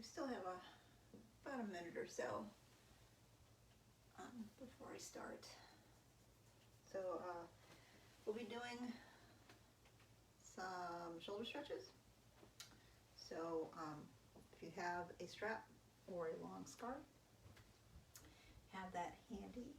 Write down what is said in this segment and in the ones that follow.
still have about a minute or so before I start. So we'll be doing some shoulder stretches. So if you have a strap or a long scarf, have that handy.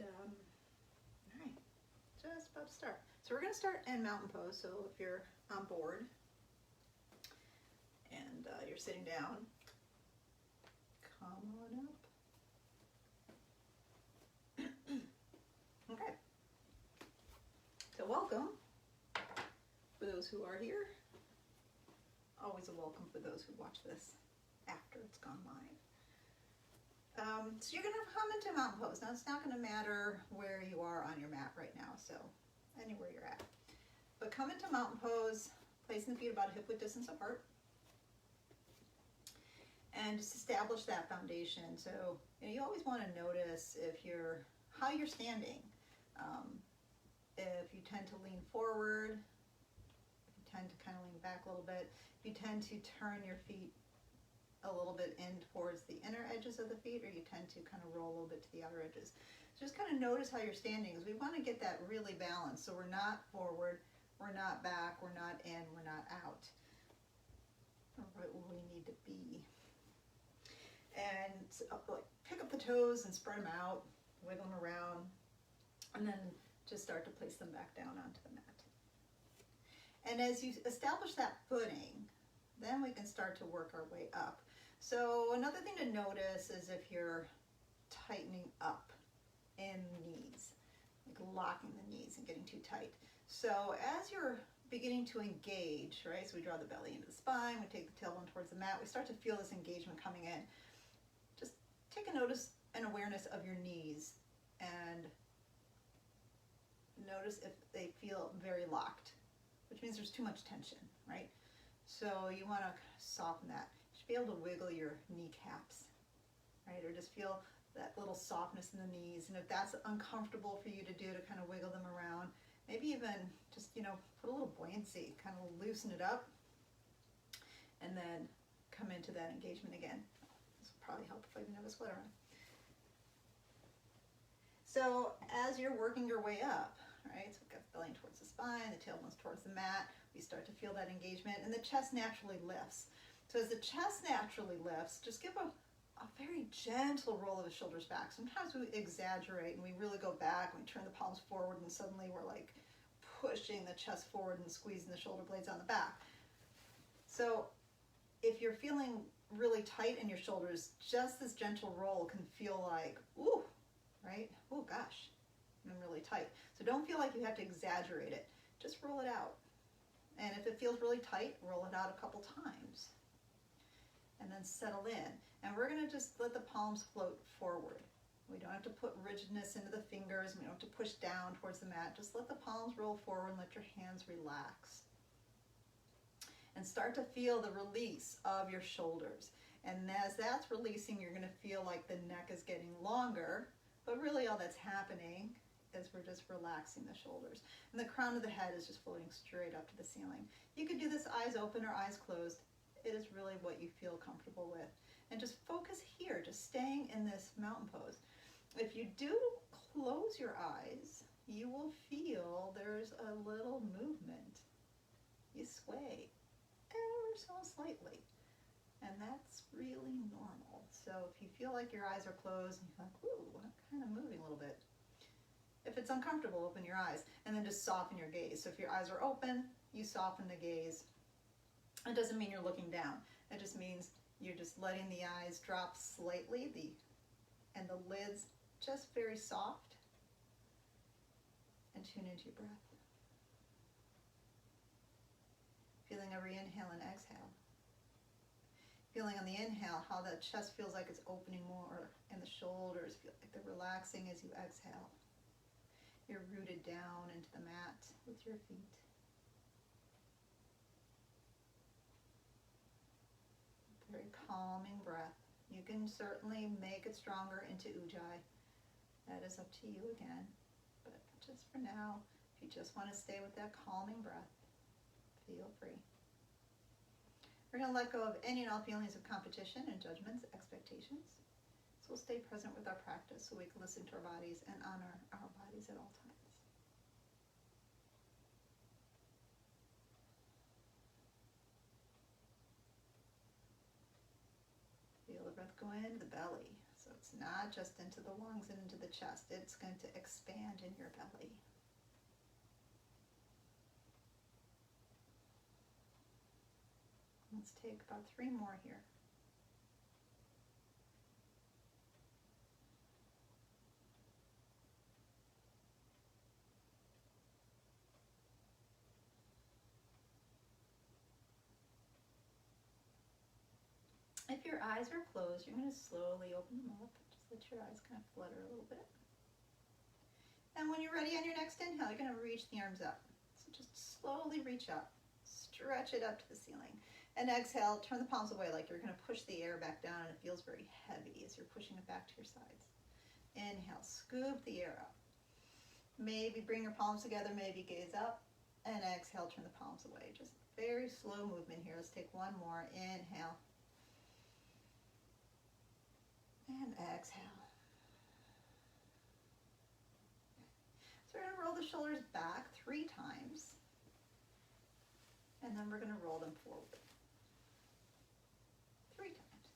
And all right, just about to start. So we're going to start in mountain pose. So if you're on board and you're sitting down, come on up. Okay. So welcome for those who are here. Always a welcome for those who watch this after it's gone live. So you're going to come into mountain pose. Now it's not going to matter where you are on your mat right now, so anywhere you're at. But come into mountain pose, placing the feet about a hip width distance apart. And just establish that foundation. So you always want to notice how you're standing. If you tend to lean forward, if you tend to kind of lean back a little bit, if you tend to turn your feet a little bit in towards the inner edges of the feet, or you tend to kind of roll a little bit to the outer edges. So just kind of notice how you're standing, because we want to get that really balanced. So we're not forward, we're not back, we're not in, we're not out. We're right where we need to be. And pick up the toes and spread them out, wiggle them around, and then just start to place them back down onto the mat. And as you establish that footing, then we can start to work our way up. So another thing to notice is if you're tightening up in the knees, like locking the knees and getting too tight. So as you're beginning to engage, right, so we draw the belly into the spine, we take the tailbone towards the mat, we start to feel this engagement coming in. Just take a notice and awareness of your knees and notice if they feel very locked, which means there's too much tension, right? So you want to soften that. You should be able to wiggle your kneecaps, right? Or just feel that little softness in the knees. And if that's uncomfortable for you to do, to kind of wiggle them around, maybe even just, put a little buoyancy, kind of loosen it up, and then come into that engagement again. This will probably help if I even have a sweater on. So as you're working your way up, right, so we've got the belly towards the spine, the tailbone's towards the mat, we start to feel that engagement, and the chest naturally lifts. So as the chest naturally lifts, just give a very gentle roll of the shoulders back. Sometimes we exaggerate and we really go back and we turn the palms forward, and suddenly we're like pushing the chest forward and squeezing the shoulder blades on the back. So if you're feeling really tight in your shoulders, just this gentle roll can feel like, ooh, right? Oh gosh, I'm really tight. So don't feel like you have to exaggerate it. Just roll it out. And if it feels really tight, roll it out a couple times. And then settle in. And we're going to just let the palms float forward. We don't have to put rigidness into the fingers. We don't have to push down towards the mat. Just let the palms roll forward and let your hands relax. And start to feel the release of your shoulders. And as that's releasing, you're going to feel like the neck is getting longer. But really all that's happening is we're just relaxing the shoulders. And the crown of the head is just floating straight up to the ceiling. You could do this eyes open or eyes closed. It is really what you feel comfortable with. And just focus here, just staying in this mountain pose. If you do close your eyes, you will feel there's a little movement. You sway ever so slightly. And that's really normal. So if you feel like your eyes are closed and you're like, ooh, I'm kind of moving a little bit. If it's uncomfortable, open your eyes and then just soften your gaze. So if your eyes are open, you soften the gaze. It doesn't mean you're looking down. It just means you're just letting the eyes drop slightly, and the lids just very soft. And tune into your breath. Feeling every inhale and exhale. Feeling on the inhale how the chest feels like it's opening more, and the shoulders feel like they're relaxing as you exhale. You're rooted down into the mat with your feet. Very calming breath. You can certainly make it stronger into Ujjayi. That is up to you again. But just for now, if you just want to stay with that calming breath, feel free. We're going to let go of any and all feelings of competition and judgments, expectations. So we'll stay present with our practice so we can listen to our bodies and honor our bodies at all times. Feel the breath go into the belly. So it's not just into the lungs and into the chest. It's going to expand in your belly. Let's take about 3 more here. If your eyes are closed, you're going to slowly open them up. Just let your eyes kind of flutter a little bit. And when you're ready on your next inhale, you're going to reach the arms up. So just slowly reach up. Stretch it up to the ceiling. And exhale, turn the palms away like you're going to push the air back down, and it feels very heavy as you're pushing it back to your sides. Inhale, scoop the air up. Maybe bring your palms together, maybe gaze up. And exhale, turn the palms away. Just very slow movement here. Let's take one more. Inhale. And exhale. So we're going to roll the shoulders back 3 times. And then we're going to roll them forward 3 times.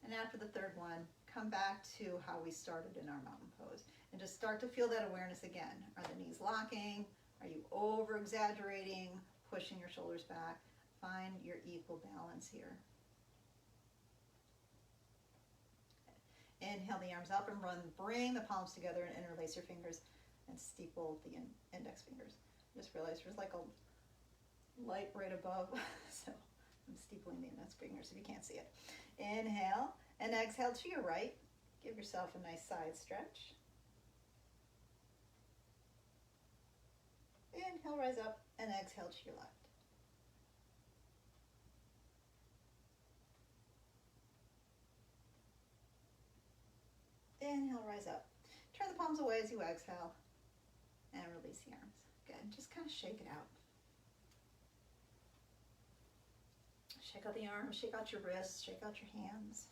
And after the third one, come back to how we started in our mountain pose. And just start to feel that awareness again. Are the knees locking? Are you over-exaggerating, pushing your shoulders back? Find your equal balance here. Inhale the arms up and bring the palms together and interlace your fingers and steeple the index fingers. Just realize there's like a light right above, so I'm steepling the index fingers if you can't see it. Inhale and exhale to your right. Give yourself a nice side stretch. Inhale, rise up, and exhale to your left. Inhale, rise up. Turn the palms away as you exhale, and release the arms. Good, just kind of shake it out. Shake out the arms, shake out your wrists, shake out your hands.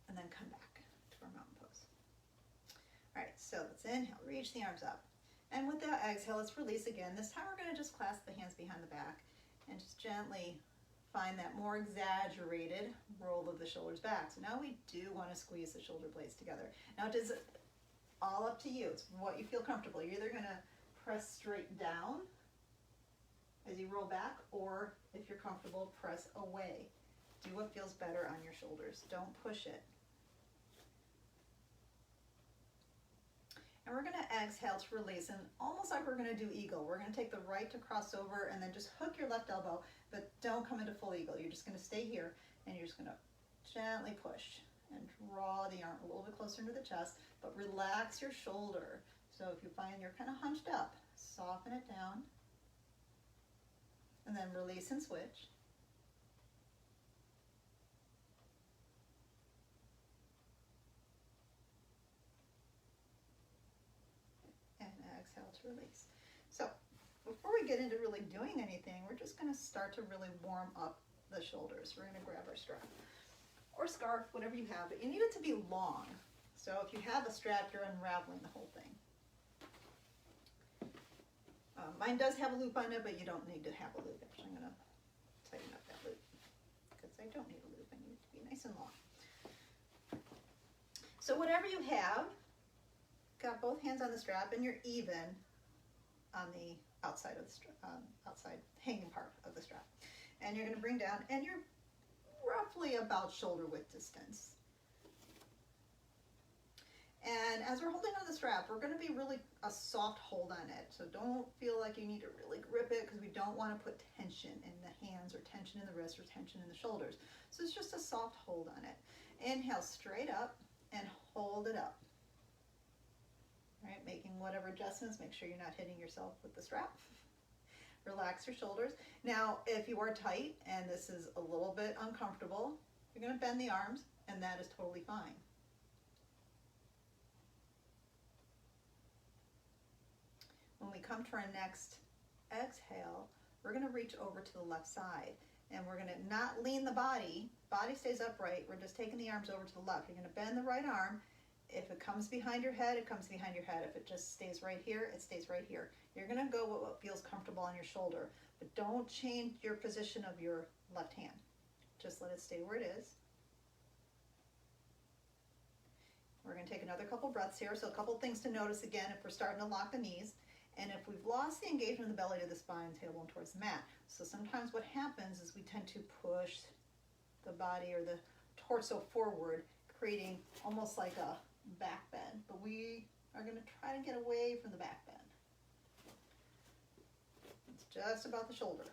And then come back to our mountain pose. All right, so let's inhale, reach the arms up. And with that exhale, let's release again. This time we're gonna just clasp the hands behind the back and just gently find that more exaggerated roll of the shoulders back. So now we do wanna squeeze the shoulder blades together. Now it is all up to you. It's what you feel comfortable. You're either gonna press straight down as you roll back, or if you're comfortable, press away. Do what feels better on your shoulders. Don't push it. And we're gonna exhale to release, and almost like we're gonna do eagle. We're gonna take the right to cross over and then just hook your left elbow, but don't come into full eagle. You're just gonna stay here and you're just gonna gently push and draw the arm a little bit closer into the chest, but relax your shoulder. So if you find you're kind of hunched up, soften it down, and then release and switch. And exhale to release. So before we get into really doing anything, we're just going to start to really warm up the shoulders. We're going to grab our strap or scarf, whatever you have, but you need it to be long. So if you have a strap, you're unraveling the whole thing. Mine does have a loop on it, but you don't need to have a loop. Actually, I'm going to tighten up that loop because I don't need a loop. I need it to be nice and long. So whatever you have, got both hands on the strap, and you're even on the outside of the outside hanging part of the strap. And you're going to bring down, and you're roughly about shoulder width distance. And as we're holding on the strap, we're going to be really a soft hold on it. So don't feel like you need to really grip it, because we don't want to put tension in the hands or tension in the wrists or tension in the shoulders. So it's just a soft hold on it. Inhale straight up and hold it up. All right, making whatever adjustments, make sure you're not hitting yourself with the strap. Relax your shoulders. Now, if you are tight and this is a little bit uncomfortable, you're going to bend the arms, and that is totally fine. When we come to our next exhale, we're going to reach over to the left side, and we're going to not lean the body. Body stays upright. We're just taking the arms over to the left. You're going to bend the right arm. If it comes behind your head, it comes behind your head. If it just stays right here, it stays right here. You're going to go with what feels comfortable on your shoulder, but don't change your position of your left hand. Just let it stay where it is. We're going to take another couple breaths here. So a couple things to notice again if we're starting to lock the knees. And if we've lost the engagement of the belly to the spine, tailbone towards the mat. So sometimes what happens is we tend to push the body or the torso forward, creating almost like a back bend. But we are going to try to get away from the back bend. It's just about the shoulder.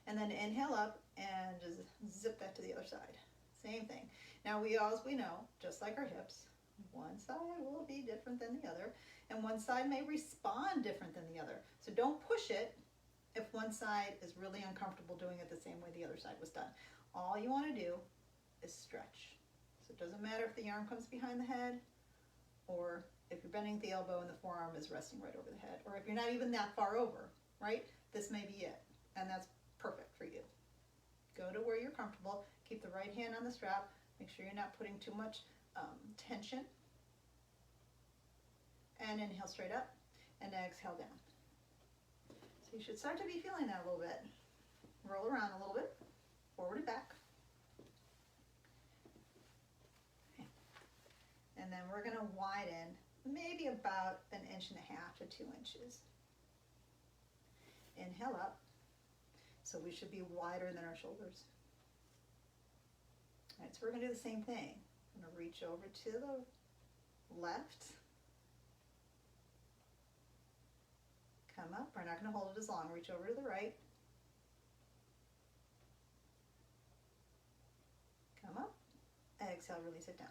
And then inhale up and just zip that to the other side. Same thing. Now we know, just like our hips, one side will be different than the other, and one side may respond different than the other. So don't push it if one side is really uncomfortable doing it the same way the other side was done. All you want to do is stretch. So it doesn't matter if the arm comes behind the head, or if you're bending the elbow and the forearm is resting right over the head, or if you're not even that far over, right? This may be it, and that's perfect for you. Go to where you're comfortable. Keep the right hand on the strap. Make sure you're not putting too much tension. And inhale straight up and exhale down. So you should start to be feeling that a little bit. Roll around a little bit, forward and back. Okay. And then we're going to widen maybe about 1.5 inches to 2 inches. Inhale up. So we should be wider than our shoulders. All right, so we're going to do the same thing. I'm going to reach over to the left. Come up. We're not going to hold it as long. Reach over to the right. Come up. Exhale, release it down.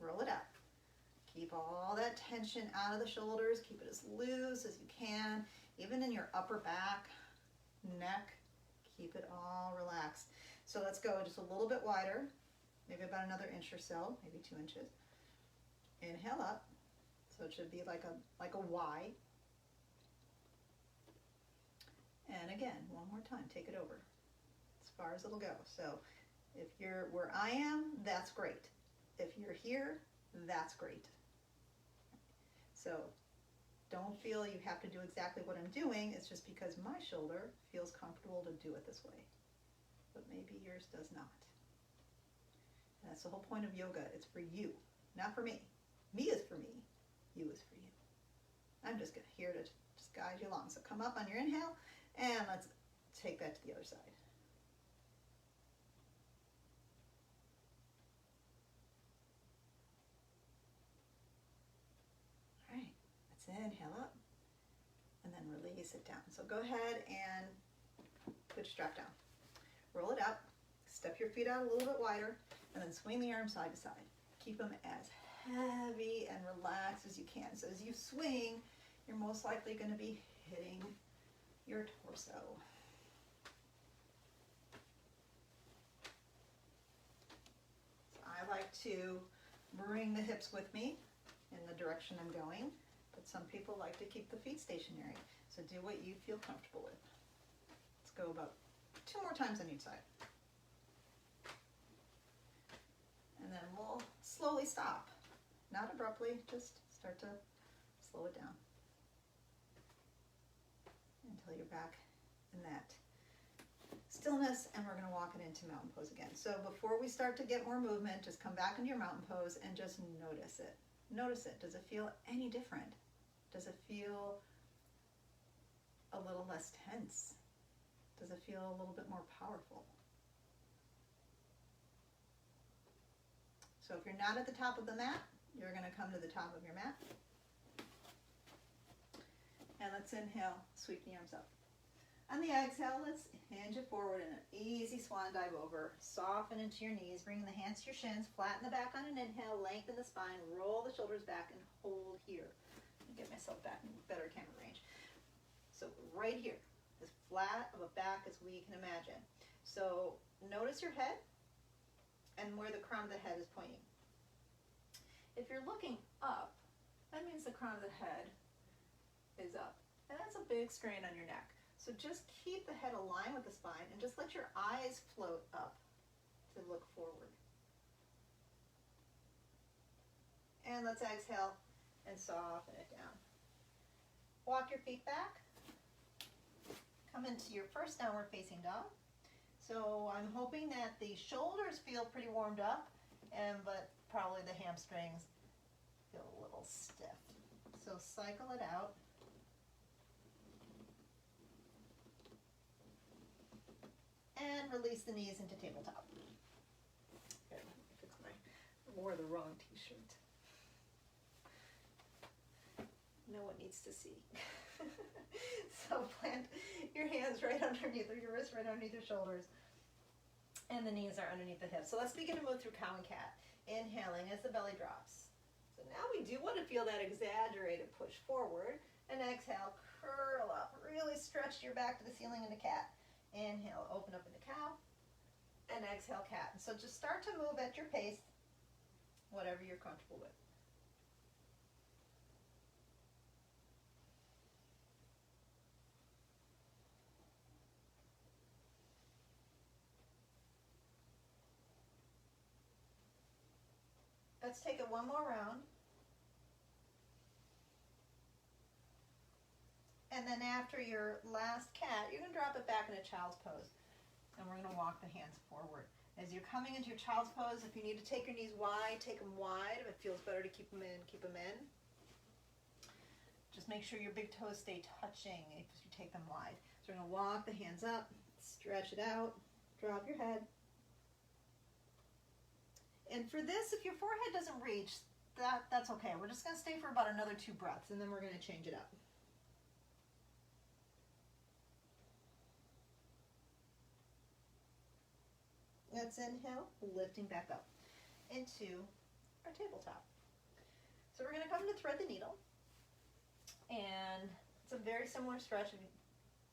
Roll it out. Keep all that tension out of the shoulders. Keep it as loose as you can. Even in your upper back, neck, keep it all relaxed. So let's go just a little bit wider, maybe about another inch or so, maybe 2 inches. Inhale up. So it should be like a Y. And again, one more time, take it over as far as it'll go. So if you're where I am, that's great. If you're here, that's great. So don't feel you have to do exactly what I'm doing. It's just because my shoulder feels comfortable to do it this way. But maybe yours does not. And that's the whole point of yoga. It's for you, not for me. Me is for me. You is for you. I'm just here to just guide you along. So come up on your inhale, and let's take that to the other side. All right, let's inhale up, and then release it down. So go ahead and put your strap down. Roll it up, step your feet out a little bit wider, and then swing the arms side to side. Keep them as heavy and relaxed as you can. So as you swing, you're most likely going to be hitting your torso. So I like to bring the hips with me in the direction I'm going, but some people like to keep the feet stationary. So do what you feel comfortable with. Let's go about 2 more times on each side. And then we'll slowly stop. Not abruptly, just start to slow it down until you're back in that stillness, and we're going to walk it into mountain pose again. So before we start to get more movement, just come back into your mountain pose and just notice it. Notice it. Does it feel any different? Does it feel a little less tense? Does it feel a little bit more powerful? So if you're not at the top of the mat, you're going to come to the top of your mat. And let's inhale, sweep the arms up. On the exhale, let's hinge it forward in an easy swan dive over. Soften into your knees, bring the hands to your shins, flatten the back on an inhale, lengthen the spine, roll the shoulders back, and hold here. Let me get myself back in better camera range. So right here, as flat of a back as we can imagine. So notice your head and where the crown of the head is pointing. If you're looking up, that means the crown of the head is up. And that's a big strain on your neck. So just keep the head aligned with the spine and just let your eyes float up to look forward. And let's exhale and soften it down. Walk your feet back. Come into your first downward facing dog. So I'm hoping that the shoulders feel pretty warmed up, but probably the hamstrings feel a little stiff. So cycle it out. And release the knees into tabletop. Here, let me fix I wore the wrong t-shirt. No one needs to see. So plant your hands right underneath, or your wrists right underneath your shoulders. And the knees are underneath the hips. So let's begin to move through cow and cat. Inhaling as the belly drops. So now we do want to feel that exaggerated push forward. And exhale, curl up. Really stretch your back to the ceiling into cat. Inhale, open up into cow. And exhale, cat. And so just start to move at your pace, whatever you're comfortable with. Let's take it one more round. And then after your last cat, you're going to drop it back into child's pose. And we're going to walk the hands forward. As you're coming into your child's pose, if you need to take your knees wide, take them wide. If it feels better to keep them in, keep them in. Just make sure your big toes stay touching if you take them wide. So we're going to walk the hands up, stretch it out, drop your head. And for this, if your forehead doesn't reach, that's okay. We're just going to stay for about another 2 breaths, and then we're going to change it up. Let's inhale, lifting back up into our tabletop. So we're going to come to thread the needle, and it's a very similar stretch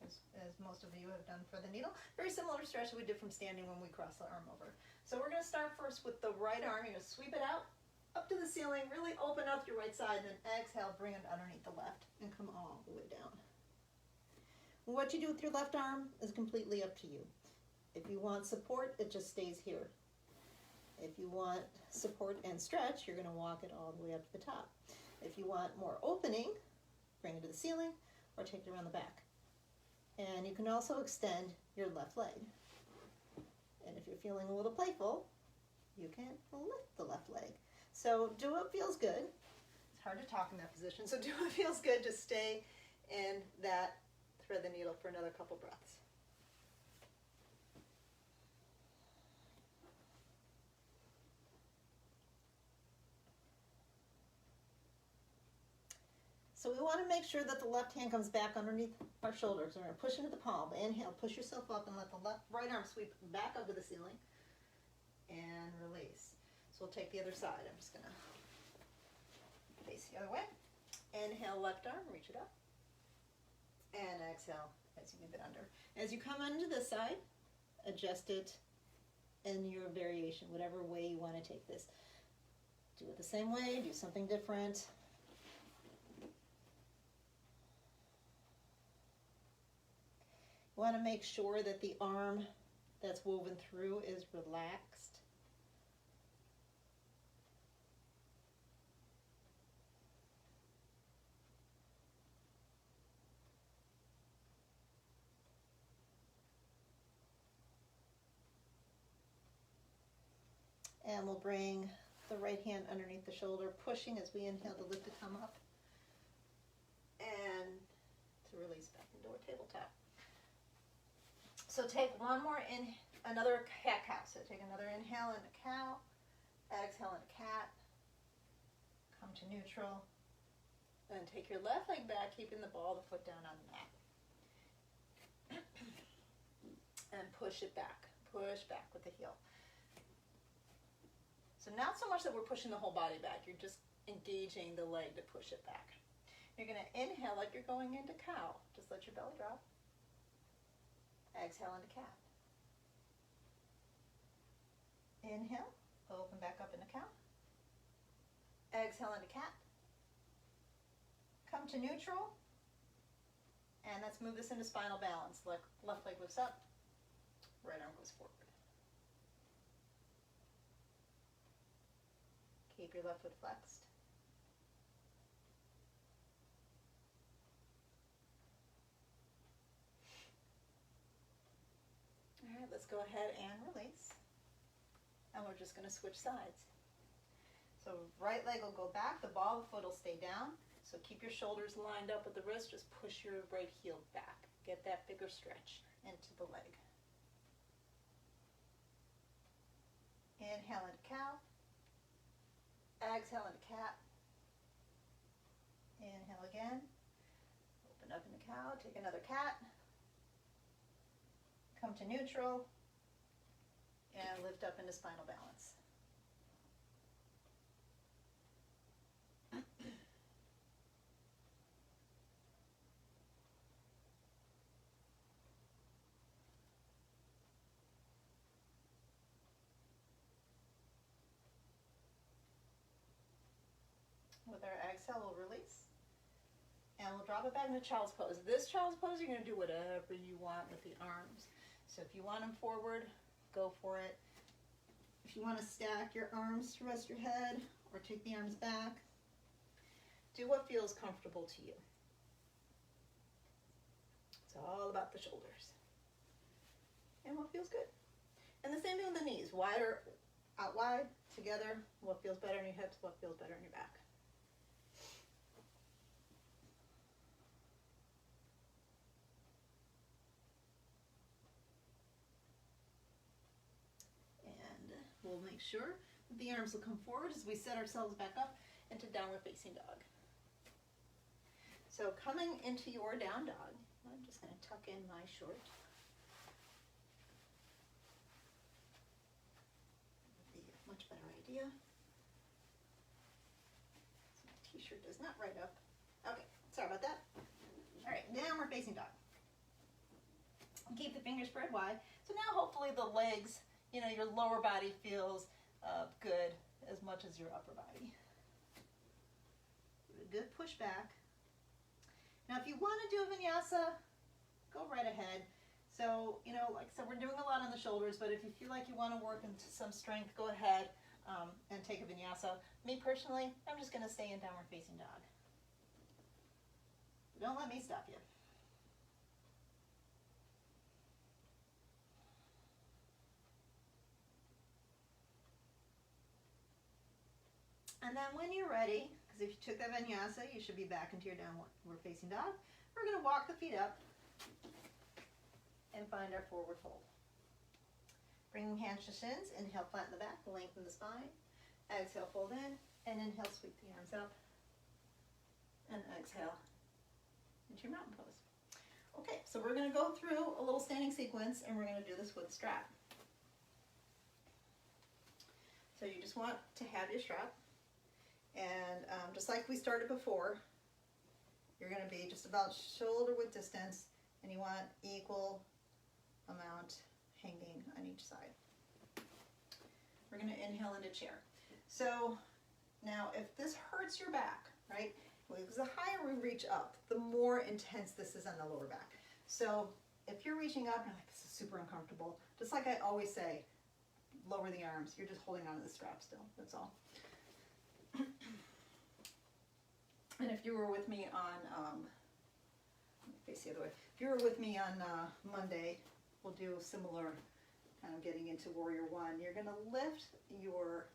as most of you have done for the needle. Very similar stretch that we did from standing when we cross the arm over. So we're going to start first with the right arm. You're going to sweep it out, up to the ceiling, really open up your right side, and then exhale, bring it underneath the left, and come all the way down. What you do with your left arm is completely up to you. If you want support, it just stays here. If you want support and stretch, you're going to walk it all the way up to the top. If you want more opening, bring it to the ceiling, or take it around the back. And you can also extend your left leg. And if you're feeling a little playful, you can lift the left leg. So do what feels good. It's hard to talk in that position, so do what feels good. Just stay in that thread the needle for another couple breaths. So we want to make sure that the left hand comes back underneath our shoulders. We're going to push into the palm. Inhale, push yourself up and let the right arm sweep back up to the ceiling. And release. So we'll take the other side. I'm just going to face the other way. Inhale, left arm, reach it up. And exhale as you move it under. As you come under this side, adjust it in your variation, whatever way you want to take this. Do it the same way, do something different. You want to make sure that the arm that's woven through is relaxed. And we'll bring the right hand underneath the shoulder, pushing as we inhale to lift to come up and to release back into our tabletop. So take one more another cat-cow. So take another inhale into cow, exhale into cat, come to neutral, and take your left leg back, keeping the ball of the foot down on the mat. And push it back. Push back with the heel. So not so much that we're pushing the whole body back, you're just engaging the leg to push it back. You're going to inhale like you're going into cow. Just let your belly drop. Exhale into cat. Inhale, open back up into cow. Exhale into cat. Come to neutral. And let's move this into spinal balance. Left leg lifts up, right arm goes forward. Keep your left foot flexed. All right, let's go ahead and release. And we're just going to switch sides. So right leg will go back, the ball of the foot will stay down. So keep your shoulders lined up with the wrist, just push your right heel back. Get that bigger stretch into the leg. Inhale into cow. Exhale into cat. Inhale again. Open up into cow, take another cat. Come to neutral. And lift up into spinal balance. With our exhale, we'll release. And we'll drop it back into child's pose. This child's pose, you're going to do whatever you want with the arms. So if you want them forward, go for it. If you want to stack your arms to rest your head or take the arms back, do what feels comfortable to you. It's all about the shoulders and what feels good. And the same thing with the knees. Wider, out wide, together. What feels better in your hips, what feels better in your back. We'll make sure that the arms will come forward as we set ourselves back up into downward facing dog. So coming into your down dog, I'm just going to tuck in my short. Be a much better idea. So my t-shirt does not right up. Okay, sorry about that. All right, downward facing dog. Keep the fingers spread wide. So now hopefully the legs, your lower body feels good as much as your upper body. Give it a good push back. Now if you want to do a vinyasa, go right ahead. So, like I said, we're doing a lot on the shoulders, but if you feel like you want to work into some strength, go ahead and take a vinyasa. Me personally, I'm just going to stay in downward facing dog. Don't let me stop you. And then when you're ready, because if you took that vinyasa, you should be back into your downward facing dog. We're going to walk the feet up and find our forward fold. Bringing hands to shins, inhale, flatten the back, lengthen the spine. Exhale, fold in, and inhale, sweep the arms up. And exhale into your mountain pose. Okay, so we're going to go through a little standing sequence, and we're going to do this with strap. So you just want to have your strap. And just like we started before, you're going to be just about shoulder width distance, and you want equal amount hanging on each side. We're going to inhale into chair. So now if this hurts your back, right, because the higher we reach up, the more intense this is on the lower back. So if you're reaching up and you're like, this is super uncomfortable, just like I always say, lower the arms. You're just holding onto the strap still, that's all. And if you were with me on, let me face the other way. If you were with me on Monday, we'll do a similar kind of getting into Warrior One. You're going to lift your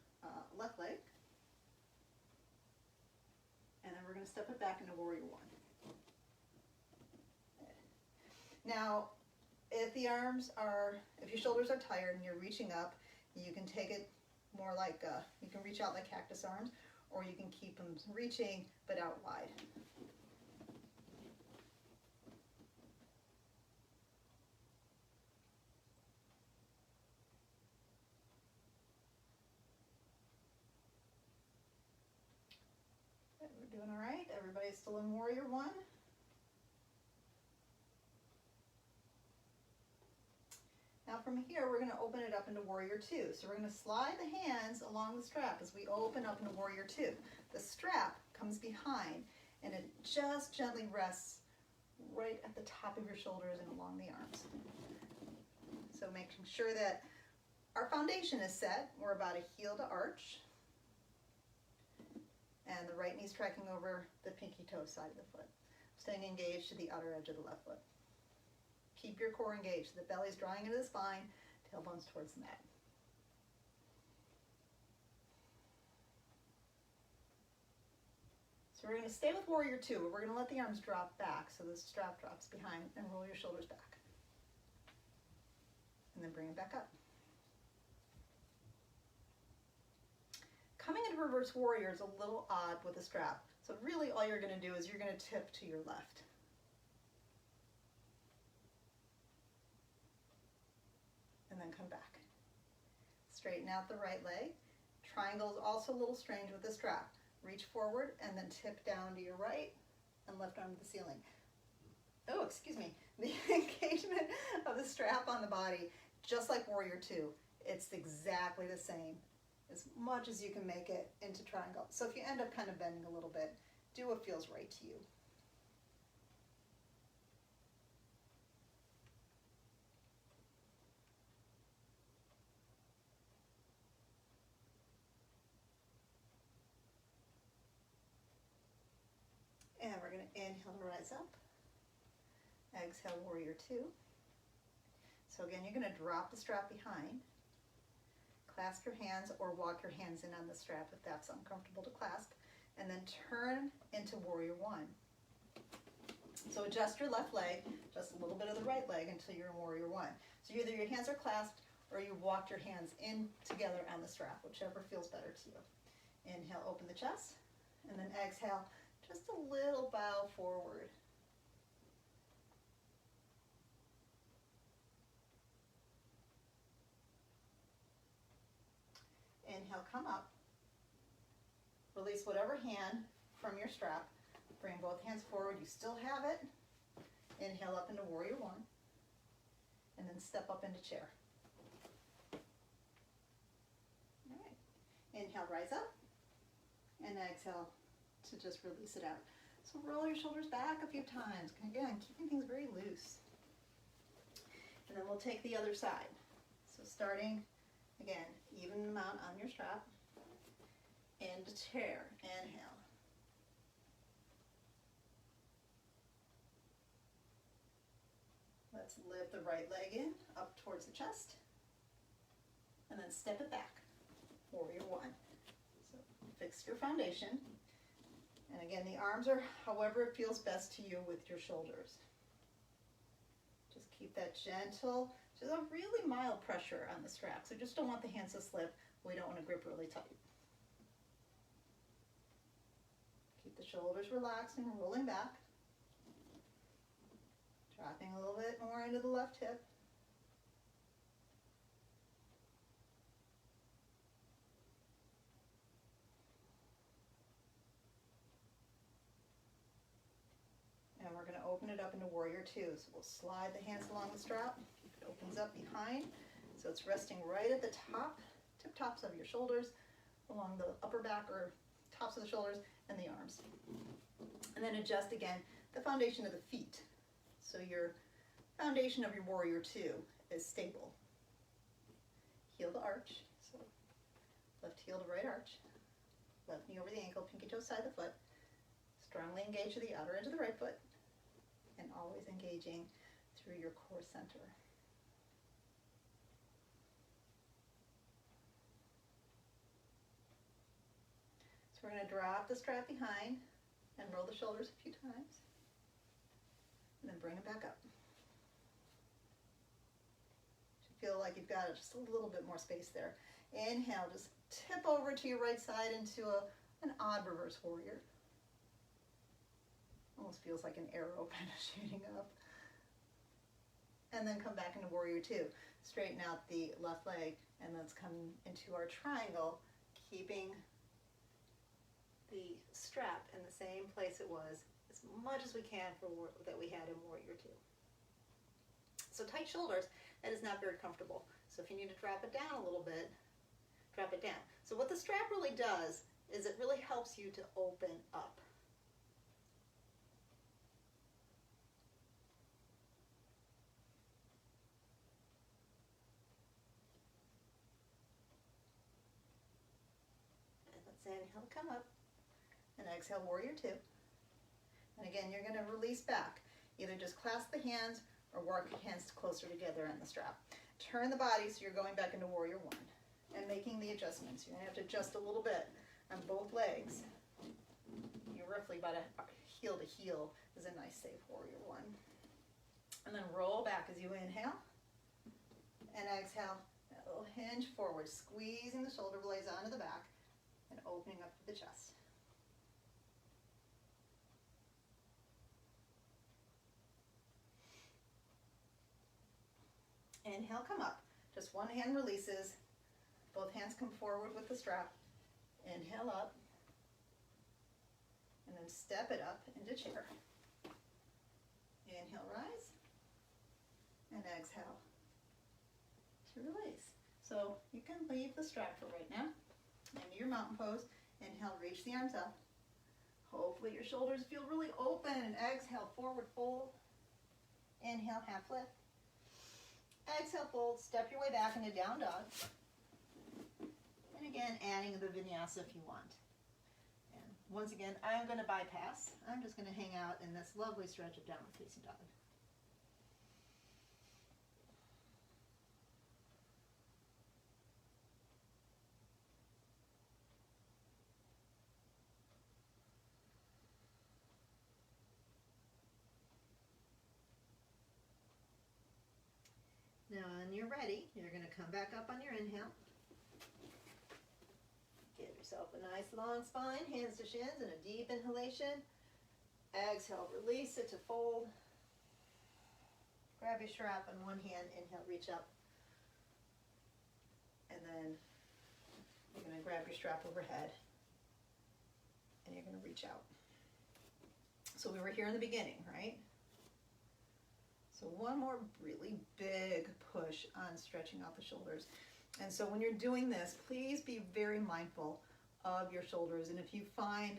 left leg, and then we're going to step it back into Warrior One. Now, if your shoulders are tired and you're reaching up, you can take it more like, you can reach out like cactus arms, or you can keep them reaching but out wide. We're doing all right. Everybody's still in warrior one? Now from here, we're going to open it up into warrior two. So we're going to slide the hands along the strap as we open up into warrior two. The strap comes behind and it just gently rests right at the top of your shoulders and along the arms. So making sure that our foundation is set. We're about a heel to arch. And the right knee's tracking over the pinky toe side of the foot. Staying engaged to the outer edge of the left foot. Keep your core engaged. The belly's drawing into the spine, tailbone's towards the mat. So we're going to stay with warrior two, but we're going to let the arms drop back so the strap drops behind and roll your shoulders back. And then bring it back up. Coming into reverse warrior is a little odd with the strap. So really all you're going to do is you're going to tip to your left. And then come back. Straighten out the right leg. Triangle is also a little strange with the strap. Reach forward and then tip down to your right and left arm to the ceiling. Oh, excuse me. The engagement of the strap on the body, just like warrior two, it's exactly the same as much as you can make it into triangle. So if you end up kind of bending a little bit, do what feels right to you. And we're going to inhale to rise up. Exhale, warrior two. So again, you're going to drop the strap behind. Clasp your hands or walk your hands in on the strap if that's uncomfortable to clasp. And then turn into warrior one. So adjust your left leg, just a little bit of the right leg until you're in warrior one. So either your hands are clasped or you walked your hands in together on the strap, whichever feels better to you. Inhale, open the chest. And then exhale, just a little bow forward. Inhale, come up. Release whatever hand from your strap. Bring both hands forward. You still have it. Inhale up into warrior one. And then step up into chair. All right. Inhale, rise up. And exhale to just release it out. So roll your shoulders back a few times. Again, keeping things very loose. And then we'll take the other side. So starting, again, even amount on your strap. Into chair. Inhale. Let's lift the right leg in, up towards the chest. And then step it back. Warrior one. So fix your foundation. And again, the arms are however it feels best to you with your shoulders. Just keep that gentle, just a really mild pressure on the strap. So just don't want the hands to slip. We don't want to grip really tight. Keep the shoulders relaxed and rolling back. Dropping a little bit more into the left hip. And we're going to open it up into warrior two. So we'll slide the hands along the strap. It opens up behind. So it's resting right at the top, tip tops of your shoulders, along the upper back or tops of the shoulders and the arms. And then adjust again the foundation of the feet. So your foundation of your warrior two is stable. Heel to arch. So left heel to right arch. Left knee over the ankle, pinky toe side of the foot. Strongly engage to the outer edge of the right foot. And always engaging through your core center. So we're going to drop the strap behind and roll the shoulders a few times. And then bring it back up. You feel like you've got just a little bit more space there. Inhale, just tip over to your right side into an odd reverse warrior. Almost feels like an arrow kind of shooting up. And then come back into warrior two. Straighten out the left leg and let's come into our triangle, keeping the strap in the same place it was as much as we can that we had in Warrior Two. So tight shoulders, that is not very comfortable. So if you need to drop it down a little bit, drop it down. So what the strap really does is it really helps you to open up. And let's inhale, come up, and exhale, Warrior Two. And again, you're going to release back. Either just clasp the hands or work your hands closer together on the strap. Turn the body so you're going back into Warrior One and making the adjustments. You're going to have to adjust a little bit on both legs. You're roughly about a heel to heel is a nice safe Warrior One. And then roll back as you inhale and exhale. A little hinge forward, squeezing the shoulder blades onto the back and opening up the chest. Inhale, come up. Just one hand releases. Both hands come forward with the strap. Inhale up. And then step it up into chair. Inhale, rise. And exhale to release. So you can leave the strap for right now. Into your mountain pose. Inhale, reach the arms up. Hopefully your shoulders feel really open. And exhale, forward fold. Inhale, half lift. Exhale, fold, step your way back into down dog. And again, adding the vinyasa if you want. And once again, I'm going to bypass. I'm just going to hang out in this lovely stretch of downward facing dog. Now, when you're ready, you're going to come back up on your inhale. Give yourself a nice long spine, hands to shins, and a deep inhalation. Exhale, release it to fold. Grab your strap in one hand, inhale, reach up. And then you're going to grab your strap overhead, and you're going to reach out. So we were here in the beginning, right? So one more really big push on stretching out the shoulders. And so when you're doing this, please be very mindful of your shoulders. And if you find,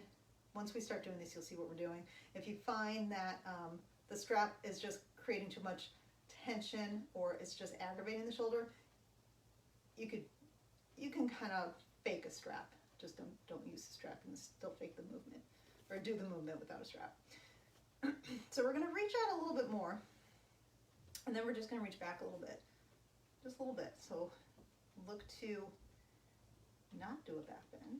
once we start doing this, you'll see what we're doing. If you find that the strap is just creating too much tension or it's just aggravating the shoulder, you can kind of fake a strap. Just don't use the strap and still fake the movement or do the movement without a strap. So we're going to reach out a little bit more. And then we're just going to reach back a little bit, just a little bit. So look to not do a back bend.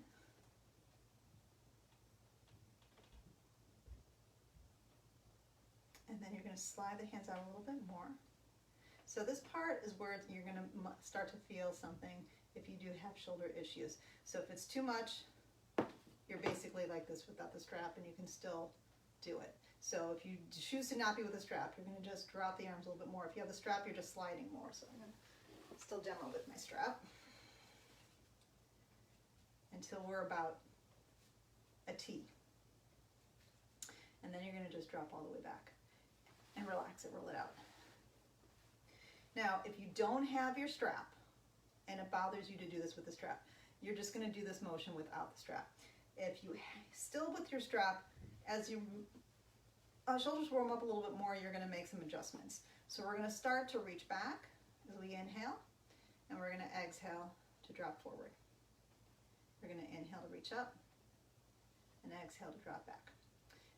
And then you're going to slide the hands out a little bit more. So this part is where you're going to start to feel something if you do have shoulder issues. So if it's too much, you're basically like this without the strap and you can still do it. So if you choose to not be with a strap, you're going to just drop the arms a little bit more. If you have the strap, you're just sliding more. So I'm going to still demo with my strap until we're about a T. And then you're going to just drop all the way back and relax it, roll it out. Now, if you don't have your strap and it bothers you to do this with the strap, you're just going to do this motion without the strap. If you still with your strap, as you shoulders warm up a little bit more, you're going to make some adjustments. So we're going to start to reach back as we inhale, and we're going to exhale to drop forward. We're going to inhale to reach up, and exhale to drop back.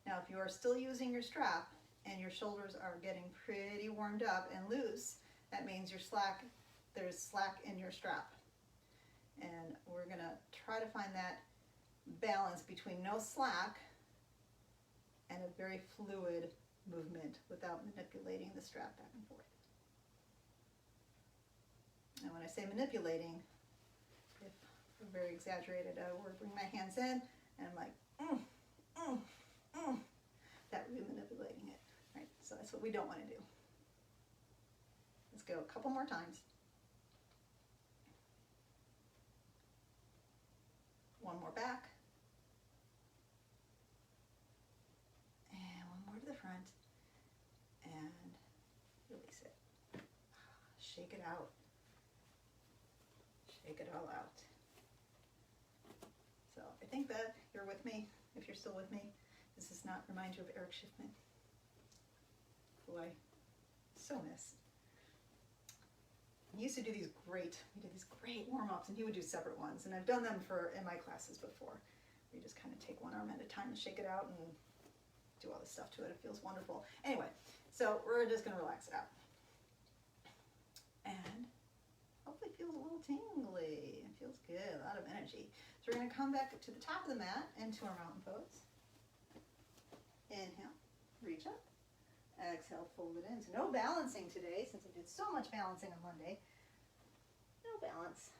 Now, if you are still using your strap and your shoulders are getting pretty warmed up and loose, that means there's slack in your strap. And we're going to try to find that balance between no slack and a very fluid movement without manipulating the strap back and forth. And when I say manipulating, if I'm very exaggerated, I would bring my hands in and I'm like, that would be manipulating it, right? So that's what we don't want to do. Let's go a couple more times. One more back. shake it out. Shake it all out. So I think that you're with me, if you're still with me. This does not remind you of Eric Schiffman, who I so miss. He used to do these great warm-ups, and he would do separate ones, and I've done them in my classes before. You just kind of take one arm at a time and shake it out and do all this stuff to it. It feels wonderful. Anyway, so we're just going to relax it out. And hopefully it feels a little tingly. It feels good, a lot of energy. So we're going to come back to the top of the mat into our mountain pose. Inhale, reach up. Exhale, fold it in. So no balancing today, since I did so much balancing on Monday. No balance.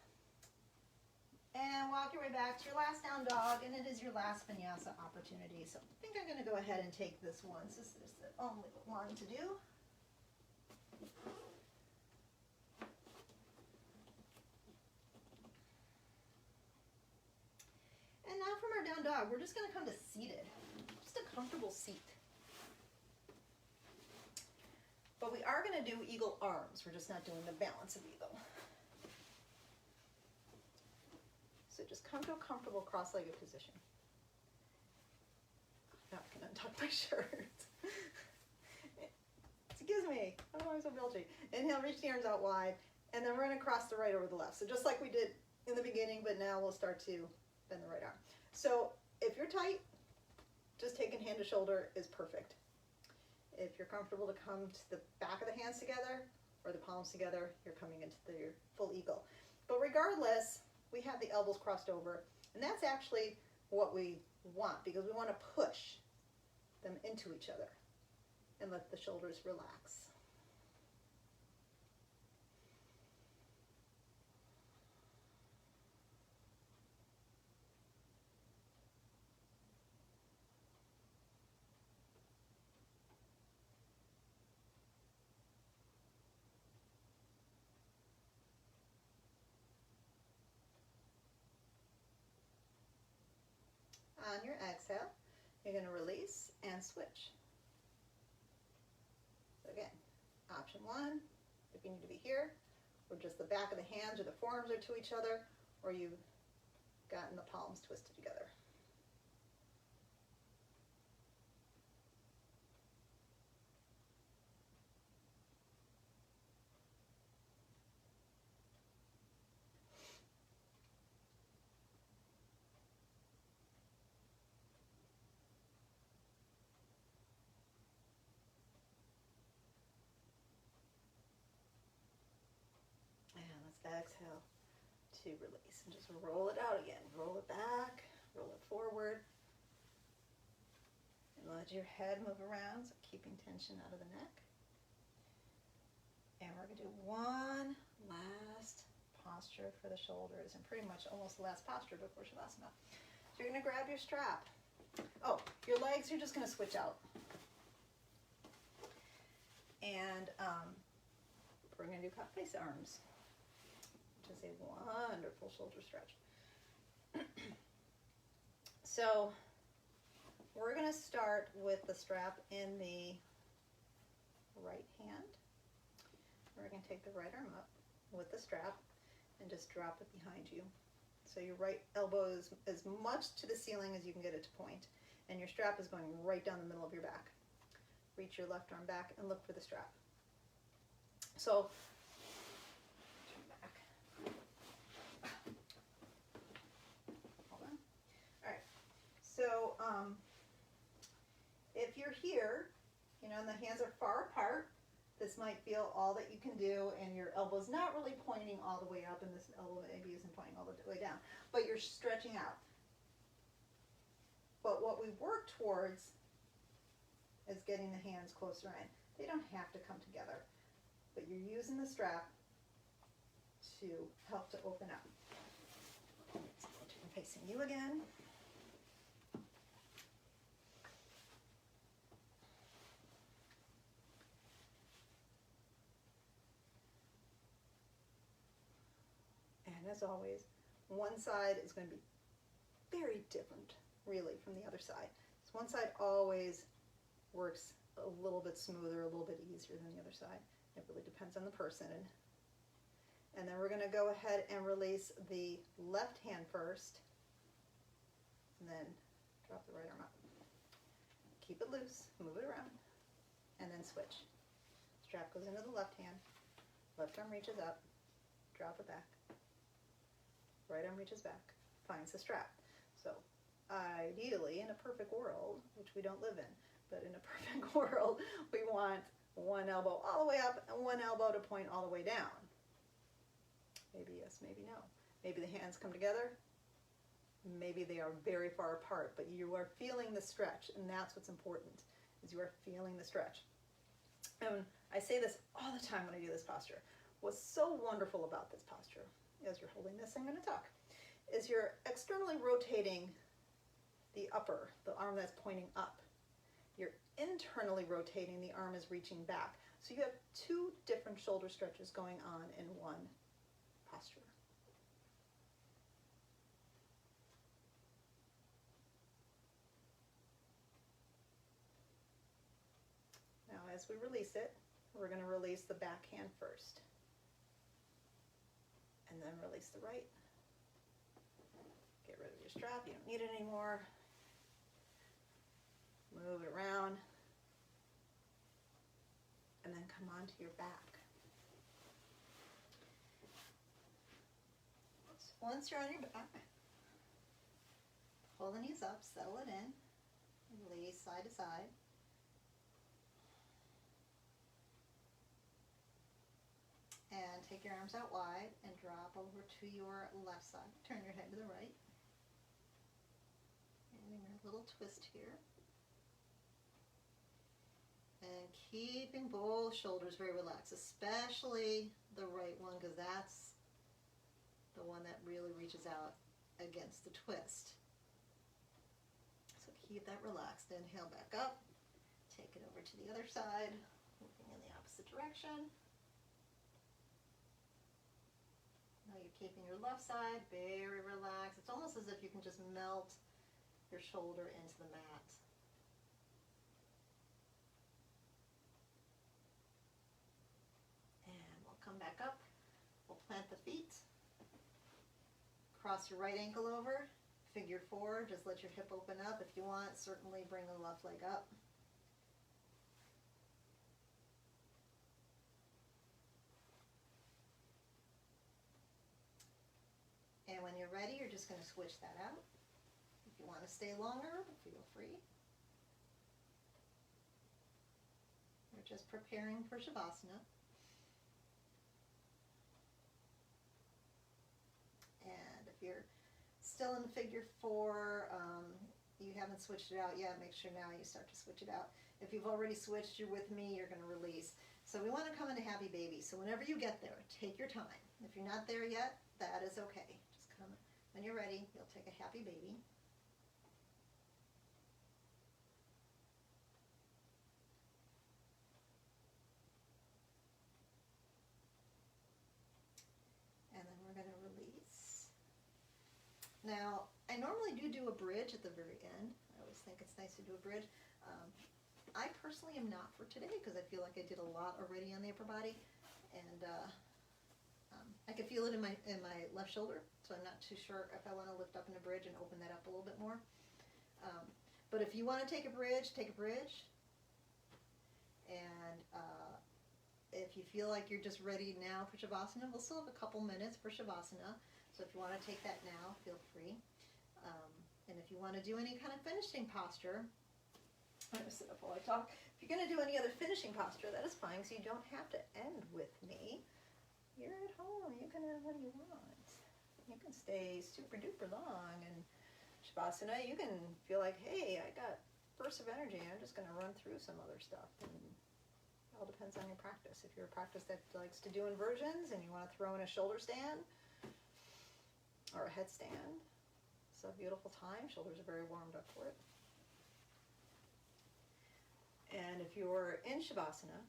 And walk your way back to your last down dog, and it is your last vinyasa opportunity. So I think I'm going to go ahead and take this one, since this is the only one to do. And now from our down dog, we're just going to come to seated. Just a comfortable seat. But we are going to do eagle arms. We're just not doing the balance of eagle. So just come to a comfortable cross-legged position. Now I can untuck my shirt. Excuse me. I don't know why I'm so bilgy. Inhale, reach the arms out wide. And then we're going to cross the right over the left. So just like we did in the beginning, but now we'll start to bend the right arm. So if you're tight, just taking hand to shoulder is perfect. If you're comfortable to come to the back of the hands together or the palms together, you're coming into your full eagle. But regardless, we have the elbows crossed over, and that's actually what we want, because we want to push them into each other and let the shoulders relax. On your exhale, you're going to release and switch. So again, option one, if you need to be here, or just the back of the hands or the forearms are to each other, or you've gotten the palms twisted together. Exhale to release, and just roll it out again. Roll it back, roll it forward, and let your head move around, so keeping tension out of the neck. And we're going to do one last posture for the shoulders, and pretty much almost the last posture before Shavasana. So you're going to grab your strap. Oh, your legs, you're just going to switch out. And we're going to do cat face arms, which is a wonderful shoulder stretch. So we're going to start with the strap in the right hand. We're going to take the right arm up with the strap and just drop it behind you. So your right elbow is as much to the ceiling as you can get it to point, and your strap is going right down the middle of your back. Reach your left arm back and look for the strap. So So if you're here, and the hands are far apart, this might feel all that you can do, and your elbow's not really pointing all the way up, and this elbow maybe isn't pointing all the way down, but you're stretching out. But what we work towards is getting the hands closer in. They don't have to come together, but you're using the strap to help to open up. I'm facing you again. As always, one side is going to be very different, really, from the other side. So one side always works a little bit smoother, a little bit easier than the other side. It really depends on the person and And then we're going to go ahead and release the left hand first, and then drop the right arm up. Keep it loose, move it around, and then switch. Strap goes into the left hand, left arm reaches up, drop it back, right arm reaches back, finds the strap. So ideally, in a perfect world, which we don't live in, but in a perfect world, we want one elbow all the way up and one elbow to point all the way down. Maybe yes, maybe no. Maybe the hands come together. Maybe they are very far apart, but you are feeling the stretch, and that's what's important, is you are feeling the stretch. And I say this all the time when I do this posture. What's so wonderful about this posture, as you're holding this, I'm going to talk, is you're externally rotating the upper, the arm that's pointing up. You're internally rotating, the arm is reaching back. So you have two different shoulder stretches going on in one posture. Now as we release it, we're going to release the back hand first, and then release the right. Get rid of your strap, you don't need it anymore. Move it around, and then come onto your back. So once you're on your back, pull the knees up, settle it in, release side to side. And take your arms out wide and drop over to your left side. Turn your head to the right. And a little twist here. And keeping both shoulders very relaxed, especially the right one, because that's the one that really reaches out against the twist. So keep that relaxed. Inhale back up. Take it over to the other side, moving in the opposite direction. Now you're keeping your left side very relaxed. It's almost as if you can just melt your shoulder into the mat. Come back up, we'll plant the feet, cross your right ankle over, figure four, just let your hip open up. If you want, certainly bring the left leg up. And when you're ready, you're just going to switch that out. If you want to stay longer, feel free. We're just preparing for Shavasana. And if you're still in figure four, you haven't switched it out yet, make sure now you start to switch it out. If you've already switched, you're with me, you're going to release. So we want to come into happy baby. So whenever you get there, take your time. If you're not there yet, that is okay. Just come, when you're ready, you'll take a happy baby. And then we're going to release. Now, I normally do a bridge at the very end. I always think it's nice to do a bridge. I personally am not for today because I feel like I did a lot already on the upper body, and I can feel it in my left shoulder, so I'm not too sure if I want to lift up in a bridge and open that up a little bit more. But if you want to take a bridge, take a bridge. And if you feel like you're just ready now for Shavasana, we'll still have a couple minutes for Shavasana. So if you want to take that now, feel free. And if you want to do any kind of finishing posture, I'm going to sit up while I talk. If you're going to do any other finishing posture, that is fine, so you don't have to end with me. You're at home. You can have what you want. You can stay super duper long. And Shavasana, you can feel like, hey, I got bursts of energy. I'm just going to run through some other stuff. And it all depends on your practice. If you're a practice that likes to do inversions and you want to throw in a shoulder stand or a headstand, it's a beautiful time. Shoulders are very warmed up for it. And if you're in Shavasana,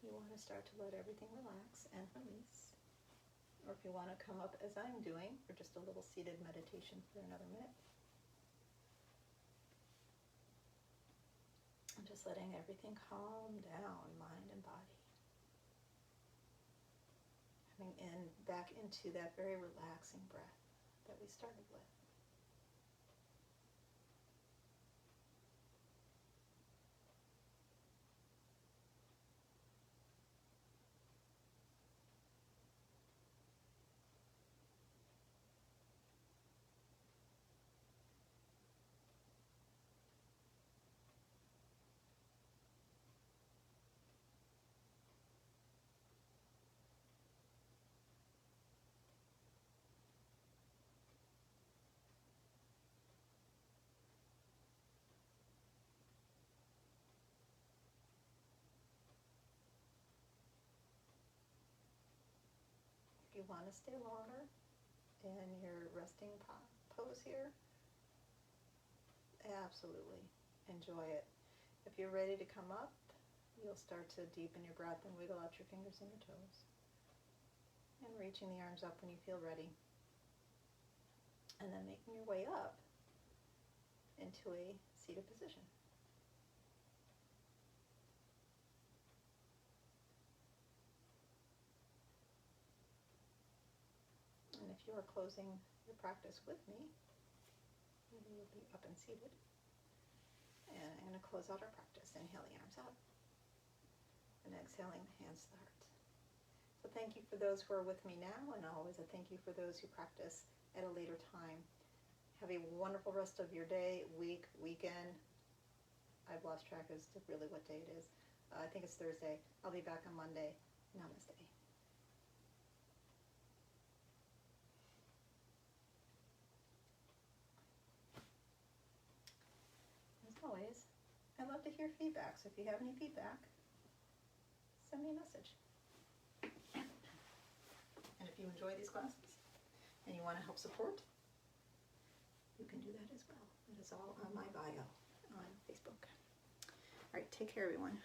you want to start to let everything relax and release. Or if you want to come up as I'm doing for just a little seated meditation for another minute. And just letting everything calm down, mind and body. Coming in back into that very relaxing breath that we started with. If you want to stay longer in your resting pose here, absolutely enjoy it. If you're ready to come up, you'll start to deepen your breath and wiggle out your fingers and your toes. And reaching the arms up when you feel ready. And then making your way up into a seated position. And if you are closing your practice with me, maybe you'll be up and seated. And I'm going to close out our practice. Inhale the arms up. And exhaling the hands to the heart. So thank you for those who are with me now, and always a thank you for those who practice at a later time. Have a wonderful rest of your day, week, weekend. I've lost track as to really what day it is. I think it's Thursday. I'll be back on Monday. Namaste. As always, I love to hear feedback, so if you have any feedback, send me a message. And if you enjoy these classes and you want to help support, you can do that as well. It is all on my bio on Facebook. All right, take care, everyone.